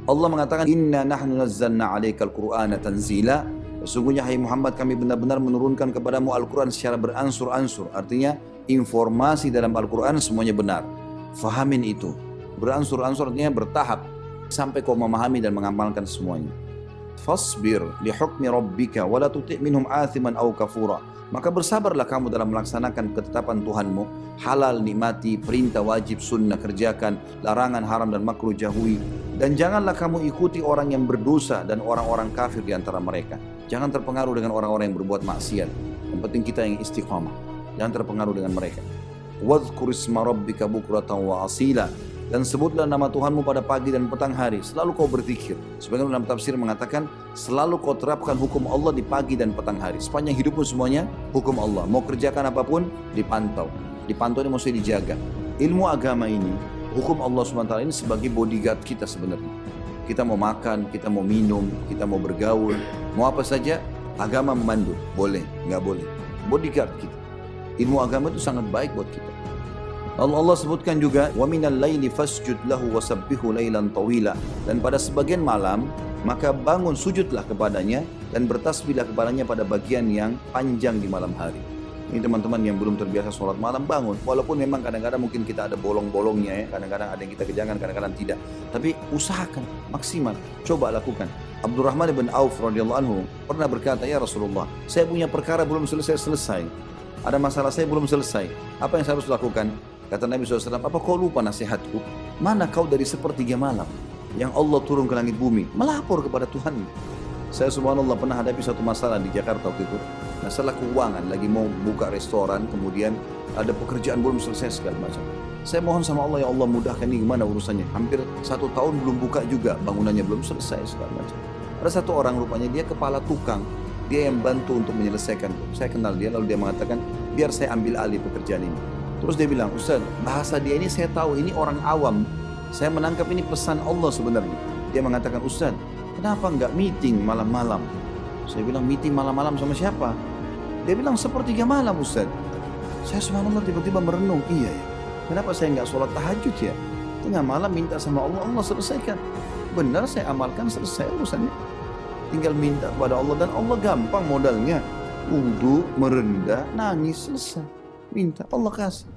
Allah mengatakan, Inna nahnu nazzalna 'alaikal Qur'ana tanzila. Sesungguhnya hai Muhammad kami benar-benar menurunkan kepadamu Al-Quran secara beransur-ansur. Artinya informasi dalam Al-Quran semuanya benar. Fahamin itu. Beransur-ansur artinya bertahap sampai kau memahami dan mengamalkan semuanya. Fasbir li hukmi rabbika wa la tuti' minhum athiman aw kafura. Maka bersabarlah kamu dalam melaksanakan ketetapan Tuhanmu. Halal nikmati, perintah wajib sunnah kerjakan, larangan haram dan makruh jauhi. Dan janganlah kamu ikuti orang yang berdosa dan orang-orang kafir di antara mereka. Jangan terpengaruh dengan orang-orang yang berbuat maksiat. Yang penting kita yang istiqamah. Jangan terpengaruh dengan mereka. Wadhkur isma rabbika bukratan wa asila. Dan sebutlah nama Tuhanmu pada pagi dan petang hari. Selalu kau berzikir. Sebagian dalam tafsir mengatakan, selalu kau terapkan hukum Allah di pagi dan petang hari. Sepanjang hidupmu semuanya, hukum Allah. Mau kerjakan apapun, dipantau. Dipantau ini maksudnya dijaga. Ilmu agama ini, hukum Allah SWT ini sebagai bodyguard kita sebenarnya. Kita mau makan, kita mau minum, kita mau bergaul, mau apa saja, agama memandu. Boleh, nggak boleh. Bodyguard kita. Ilmu agama itu sangat baik buat kita. Allah sebutkan juga wa minal laili fasjud lahu wasabbihu lailan tawila, dan pada sebagian malam maka bangun sujudlah kepadanya dan bertasbihlah kepadanya pada bagian yang panjang di malam hari. Ini teman-teman yang belum terbiasa sholat malam bangun, walaupun memang kadang-kadang mungkin kita ada bolong-bolongnya ya, kadang-kadang ada yang kita kerjakan, kadang-kadang tidak, tapi usahakan maksimal, coba lakukan. Abdurrahman bin Auf radhiyallahu anhu pernah berkata, ya Rasulullah, saya punya perkara belum selesai, ada masalah saya belum selesai, apa yang saya harus lakukan? Kata Nabi SAW, apa kau lupa nasihatku? Mana kau dari sepertiga malam yang Allah turun ke langit bumi melapor kepada Tuhan? Saya subhanallah pernah hadapi satu masalah di Jakarta waktu itu. Masalah keuangan, lagi mau buka restoran, kemudian ada pekerjaan belum selesai segala macam. Saya mohon sama Allah, ya Allah mudahkan ini gimana urusannya. Hampir 1 tahun belum buka juga, bangunannya belum selesai segala macam. Ada satu orang rupanya dia kepala tukang, dia yang bantu untuk menyelesaikan. Saya kenal dia, lalu dia mengatakan, biar saya ambil alih pekerjaan ini. Terus dia bilang, Ustaz, bahasa dia ini saya tahu, ini orang awam. Saya menangkap ini pesan Allah sebenarnya. Dia mengatakan, Ustaz, kenapa enggak meeting malam-malam? Saya bilang, meeting malam-malam sama siapa? Dia bilang, sepertiga malam Ustaz. Saya subhanallah tiba-tiba merenung, iya ya. Kenapa saya enggak sholat tahajud ya? Tengah malam minta sama Allah, Allah selesaikan. Benar saya amalkan, selesai urusannya. Tinggal minta kepada Allah dan Allah gampang modalnya. Wudu, merendah, nangis, selesai. Minta, Allah kasih.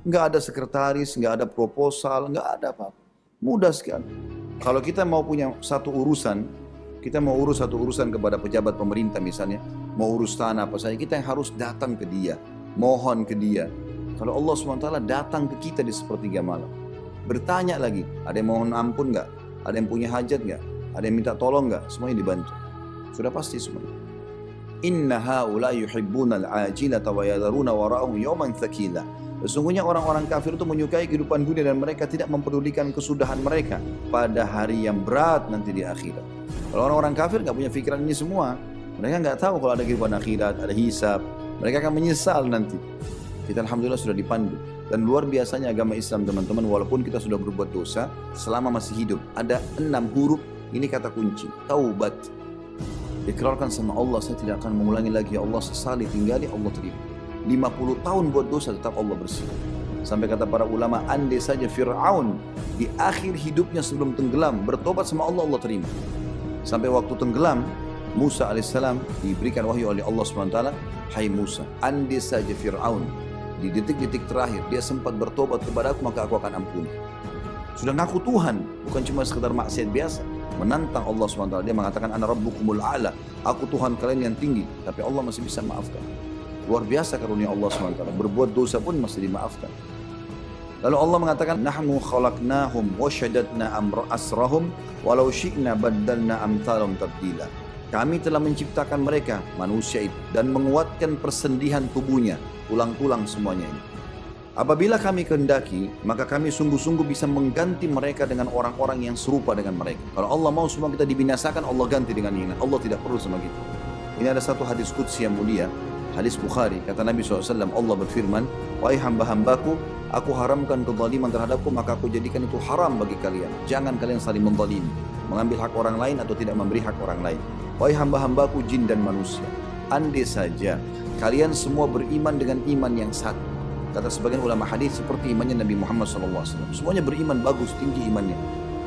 Nggak ada sekretaris, nggak ada proposal, nggak ada apa-apa. Mudah sekali. Kalau kita mau punya satu urusan, kita mau urus satu urusan kepada pejabat pemerintah misalnya, mau urus tanah apa saja, kita yang harus datang ke dia, mohon ke dia. Kalau Allah SWT datang ke kita di sepertiga malam, bertanya lagi, ada yang mohon ampun nggak? Ada yang punya hajat nggak? Ada yang minta tolong nggak? Semuanya dibantu. Sudah pasti semuanya. Inna haula yuhibbuna al-ajilata wa yadharuna wara'ahum yawman thaqila. Sesungguhnya orang-orang kafir itu menyukai kehidupan dunia dan mereka tidak mempedulikan kesudahan mereka pada hari yang berat nanti di akhirat. Kalau orang-orang kafir nggak punya pikiran ini semua, mereka nggak tahu kalau ada kehidupan akhirat, ada hisab, mereka akan menyesal nanti. Kita alhamdulillah sudah dipandu. Dan luar biasanya agama Islam teman-teman, walaupun kita sudah berbuat dosa, selama masih hidup ada 6 huruf, ini kata kunci, taubat. Ikrarkan sama Allah, saya tidak akan mengulangi lagi, ya Allah sesali, tinggali, Allah terima. 50 tahun buat dosa tetap Allah bersih. Sampai kata para ulama, andai saja Fir'aun di akhir hidupnya sebelum tenggelam bertobat sama Allah, Allah terima. Sampai waktu tenggelam, Musa alaihissalam diberikan wahyu oleh Allah SWT, hai Musa, andai saja Fir'aun di detik-detik terakhir dia sempat bertobat kepada aku, maka aku akan ampuni. Sudah ngaku Tuhan, bukan cuma sekedar maksiat biasa. Menantang Allah SWT, dia mengatakan ana rabbukumul a'la, aku Tuhan kalian yang tinggi, tapi Allah masih bisa maafkan. Luar biasa karunia Allah SWT, berbuat dosa pun masih dimaafkan. Lalu Allah mengatakan, nahnu khalaqnahum wa syadadna asrahum walau syi'na baddalna amthalahum tabdila. Kami telah menciptakan mereka, manusia itu, dan menguatkan persendihan tubuhnya, tulang-tulang semuanya ini. Apabila kami kehendaki, maka kami sungguh-sungguh bisa mengganti mereka dengan orang-orang yang serupa dengan mereka. Kalau Allah mau semua kita dibinasakan, Allah ganti dengan ini. Allah tidak perlu sama kita. Ini ada satu hadis qudsi yang mulia, hadis Bukhari. Kata Nabi SAW, Allah berfirman, wahai hamba-hambaku, aku haramkan kezaliman terhadapku, maka aku jadikan itu haram bagi kalian. Jangan kalian saling menzalimi, mengambil hak orang lain atau tidak memberi hak orang lain. Wahai hamba-hambaku jin dan manusia, andai saja kalian semua beriman dengan iman yang satu. Kata sebagian ulama hadis seperti imannya Nabi Muhammad SAW. Semuanya beriman bagus, tinggi imannya.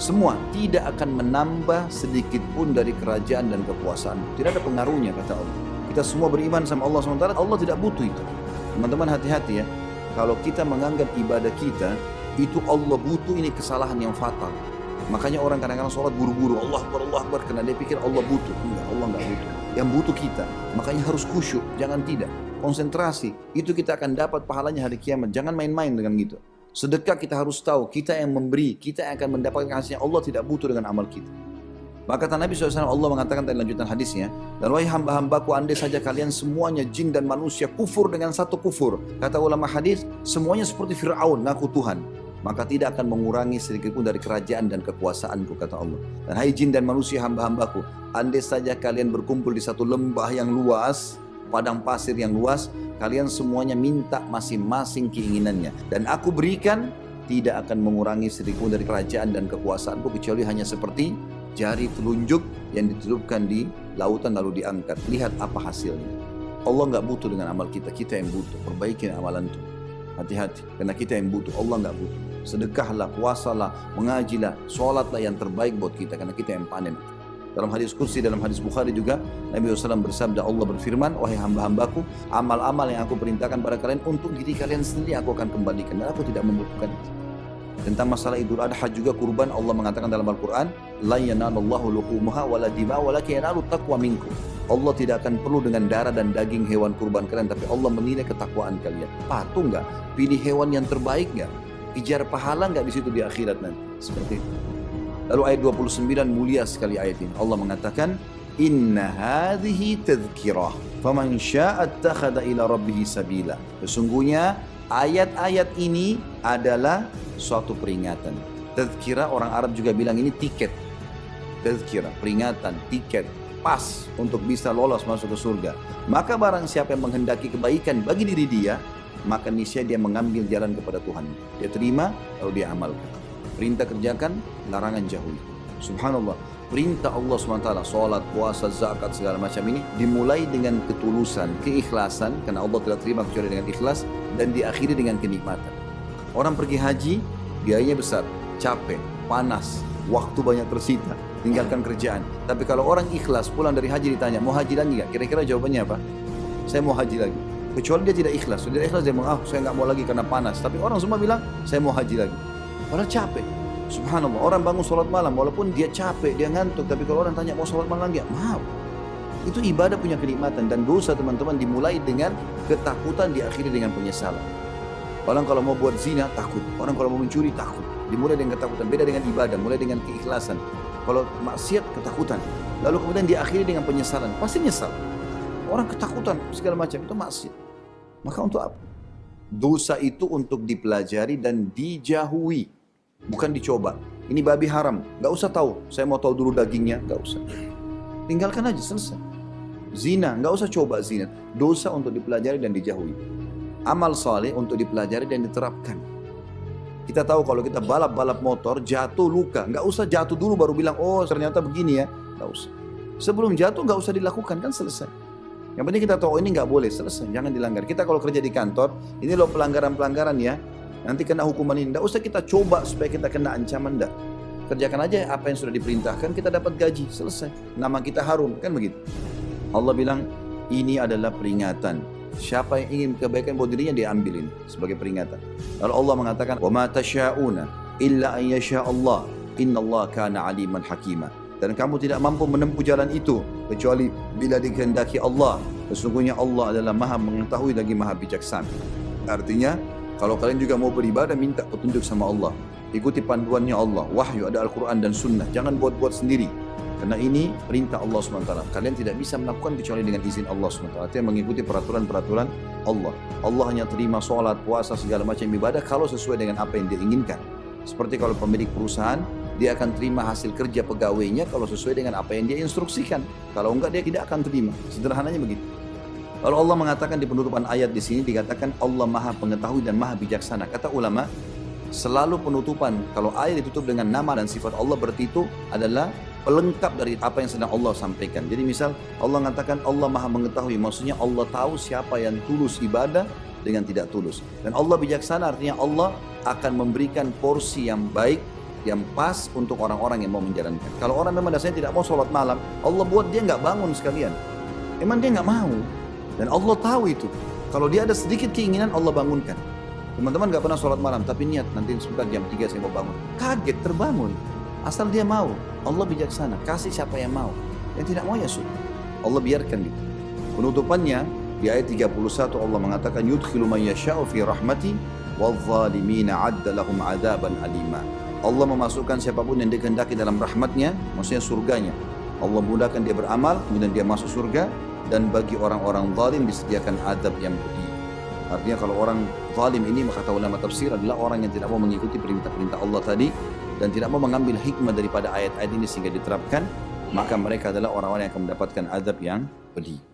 Semua tidak akan menambah sedikit pun dari kerajaan dan kekuasaan. Tidak ada pengaruhnya kata Allah. Kita semua beriman sama Allah SWT, Allah tidak butuh itu. Teman-teman hati-hati ya. Kalau kita menganggap ibadah kita, itu Allah butuh, ini kesalahan yang fatal. Makanya orang kadang-kadang sholat buru-buru, Allah Akbar, karena dia pikir Allah butuh. Enggak, Allah enggak butuh. Yang butuh kita. Makanya harus khusyuk, jangan tidak. Konsentrasi, itu kita akan dapat pahalanya hari kiamat. Jangan main-main dengan gitu. Sedekah kita harus tahu, kita yang memberi, kita yang akan mendapatkan hasilnya. Allah tidak butuh dengan amal kita. Maka kata Nabi SAW, Allah mengatakan dalam lanjutan hadisnya, dan wahai hamba-hambaku, andai saja kalian semuanya jin dan manusia kufur dengan satu kufur. Kata ulama hadis, semuanya seperti Fir'aun, ngaku Tuhan. Maka tidak akan mengurangi sedikit pun dari kerajaan dan kekuasaanku, kata Allah. Dan hai jin dan manusia hamba-hambaku, andai saja kalian berkumpul di satu lembah yang luas, padang pasir yang luas, kalian semuanya minta masing-masing keinginannya. Dan aku berikan, tidak akan mengurangi sedikit pun dari kerajaan dan kekuasaanku, kecuali hanya seperti jari telunjuk yang ditelupkan di lautan lalu diangkat. Lihat apa hasilnya. Allah nggak butuh dengan amal kita, kita yang butuh. Perbaiki amalan itu. Hati-hati, karena kita yang butuh, Allah nggak butuh. Sedekahlah, puasalah, mengajilah, sholatlah yang terbaik buat kita, karena kita yang panen. Dalam hadis kursi, dalam hadis Bukhari juga, Nabi SAW bersabda, Allah berfirman, wahai hamba-hambaku, amal-amal yang aku perintahkan pada kalian, untuk diri kalian sendiri aku akan kembalikan, dan aku tidak membutuhkan itu. Tentang masalah Idul Adha juga kurban, Allah mengatakan dalam Al-Quran, la yanalullahu luhumuha wala dima walakin yanalut taqwa minkum. Allah tidak akan perlu dengan darah dan daging hewan kurban kalian, tapi Allah menilai ketakwaan kalian. Patuh nggak? Pilih hewan yang terbaik nggak? Kejar pahala nggak di situ di akhirat nanti? Seperti itu. Lalu ayat 29 mulia sekali ayat ini. Allah mengatakan, inna hadhihi tadhkirah, faman syaa'a ittakhadha ila rabbih sabila. Sesungguhnya ayat-ayat ini adalah suatu peringatan. Tadhkirah orang Arab juga bilang ini tiket. Tadhkirah, peringatan, tiket, pas untuk bisa lolos masuk ke surga. Maka barang siapa yang menghendaki kebaikan bagi diri dia, maka niscaya dia mengambil jalan kepada Tuhan. Dia terima, lalu dia amalkan. Perintah kerjakan, larangan jauhi. Subhanallah, perintah Allah SWT, sholat, puasa, zakat, segala macam ini dimulai dengan ketulusan, keikhlasan, karena Allah tidak terima kecuali dengan ikhlas, dan diakhiri dengan kenikmatan. Orang pergi haji, biayanya besar, capek, panas, waktu banyak tersita, tinggalkan kerjaan. Tapi kalau orang ikhlas pulang dari haji ditanya, mau haji lagi gak? Kira-kira jawabannya apa? Saya mau haji lagi. Kecuali dia tidak ikhlas. Dia ikhlas, dia bilang, saya nggak mau lagi karena panas. Tapi orang semua bilang, saya mau haji lagi. Padahal capek. Subhanallah, orang bangun sholat malam, walaupun dia capek, dia ngantuk. Tapi kalau orang tanya, mau sholat malam lagi? Maaf. Itu ibadah punya kenikmatan. Dan dosa teman-teman dimulai dengan ketakutan, diakhiri dengan penyesalan. Orang kalau mau buat zina, takut. Orang kalau mau mencuri, takut. Dimulai dengan ketakutan. Beda dengan ibadah, mulai dengan keikhlasan. Kalau maksiat, ketakutan. Lalu kemudian diakhiri dengan penyesalan. Pasti nyesal. Orang ketakutan, segala macam, itu maksiat. Maka untuk apa? Dosa itu untuk dipelajari dan dijauhi, bukan dicoba. Ini babi haram, gak usah tahu. Saya mau tahu dulu dagingnya, gak usah. Tinggalkan aja, selesai. Zina, gak usah coba zina. Dosa untuk dipelajari dan dijauhi. Amal saleh untuk dipelajari dan diterapkan. Kita tahu kalau kita balap-balap motor, jatuh luka. Gak usah jatuh dulu baru bilang, oh ternyata begini ya. Gak usah. Sebelum jatuh gak usah dilakukan, kan selesai. Yang penting kita tahu, oh, ini nggak boleh, selesai, jangan dilanggar. Kita kalau kerja di kantor, ini loh pelanggaran-pelanggaran ya, nanti kena hukuman ini. Nggak usah kita coba supaya kita kena ancaman, enggak. Kerjakan aja apa yang sudah diperintahkan, kita dapat gaji, selesai. Nama kita harum, kan begitu. Allah bilang, ini adalah peringatan. Siapa yang ingin kebaikan buat dirinya, dia ambilin sebagai peringatan. Lalu Allah mengatakan, وَمَا تَشَاءُونَ إِلَّا أَنْ يَشَاءَ اللَّهُ إِنَّ اللَّهَ كَانَ عَلِيمًا حَكِيمًا. Dan kamu tidak mampu menempuh jalan itu kecuali bila dikehendaki Allah. Sesungguhnya Allah adalah maha mengetahui lagi maha bijaksana. Artinya, kalau kalian juga mau beribadah, minta petunjuk sama Allah. Ikuti panduannya Allah. Wahyu, ada Al-Quran dan Sunnah. Jangan buat-buat sendiri. Karena ini perintah Allah SWT. Kalian tidak bisa melakukan kecuali dengan izin Allah SWT. Artinya mengikuti peraturan-peraturan Allah. Allah hanya terima sholat, puasa, segala macam ibadah kalau sesuai dengan apa yang dia inginkan. Seperti kalau pemilik perusahaan, dia akan terima hasil kerja pegawainya kalau sesuai dengan apa yang dia instruksikan. Kalau enggak, dia tidak akan terima. Sederhananya begitu. Lalu Allah mengatakan di penutupan ayat di sini, dikatakan Allah maha pengetahui dan maha bijaksana. Kata ulama, selalu penutupan, kalau ayat ditutup dengan nama dan sifat Allah, berarti itu adalah pelengkap dari apa yang sedang Allah sampaikan. Jadi misal Allah mengatakan Allah maha mengetahui, maksudnya Allah tahu siapa yang tulus ibadah dengan tidak tulus. Dan Allah bijaksana, artinya Allah akan memberikan porsi yang baik yang pas untuk orang-orang yang mau menjalankan. Kalau orang memang dasarnya tidak mau sholat malam, Allah buat dia nggak bangun sekalian. Emang dia nggak mau. Dan Allah tahu itu. Kalau dia ada sedikit keinginan, Allah bangunkan. Teman-teman nggak pernah sholat malam, tapi niat nanti sebentar jam 3 saya mau bangun. Kaget terbangun. Asal dia mau. Allah bijaksana. Kasih siapa yang mau. Yang tidak mau ya sudah. Allah biarkan gitu. Penutupannya di ayat 31 Allah mengatakan yudkhilu man yasha'u fi rahmati wadh-dhalimina 'adda lahum 'adzaban alima. Allah memasukkan siapapun yang dikehendaki dalam rahmatnya, maksudnya surganya. Allah mudahkan dia beramal, kemudian dia masuk surga, dan bagi orang-orang zalim disediakan azab yang pedih. Artinya kalau orang zalim ini, maka kata ulama tafsir, adalah orang yang tidak mau mengikuti perintah-perintah Allah tadi dan tidak mau mengambil hikmah daripada ayat-ayat ini sehingga diterapkan, maka mereka adalah orang-orang yang akan mendapatkan azab yang pedih.